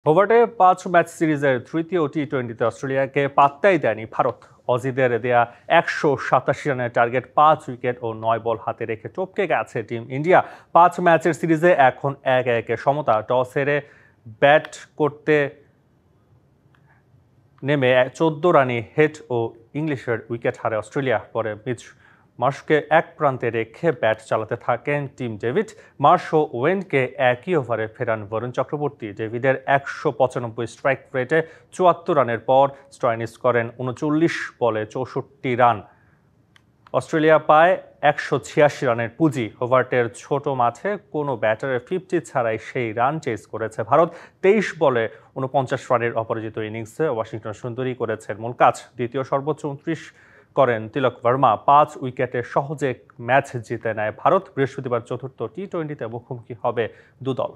হোবার্টে ৫ match সিরিজের তৃতীয় টি-20তে অস্ট্রেলিয়াকে পাত্তাই দেয়নি ভারত। অজিদের দেয়া ১৮৭ রানের টার্গেট ৫ উইকেট ও ৯ বল হাতে রেখে টপকে গেছে টিম ইন্ডিয়া। ৫ ম্যাচের সিরিজে এখন ১-১ সমতা। টস হেরে ব্যাট করতে নেমে ১৪ রানে হেড ও ইংলিশের উইকেট হারে অস্ট্রেলিয়া। পরে মিচ মার্শকে এক প্রান্তে রেখে ব্যাট চালাতে থাকেন টিম ডেভিড। মার্শ ও ওয়েনকে একই ওভারে ফেরান বরুণ চক্রবর্তী। ডেভিডের ১৯৫ স্ট্রাইক রেটে ৭৪ রানের পর স্টয়নিস করেন ৩৯ বলে ৬৪ রান। অস্ট্রেলিয়া পায় ১৮৬ রানের পুঁজি। হোবার্টের ছোট মাঠে কোনো ব্যাটারের 50 ছাড়াই সেই রান চেজ করেছে ভারত। ২৩ বলে ৪৯ রানের অপরাজিত ইনিংসে ওয়াশিংটন সুন্দরই করেছেন মূল কাজ। দ্বিতীয় সর্বোচ্চ ২৯ করেন তিলক ভার্মা। ৫ উইকেটে সহজে ম্যাচ জিতে নেয় ভারত। বৃহস্পতিবার চতুর্থ টি-20তে মুখোমুখি হবে দুদল।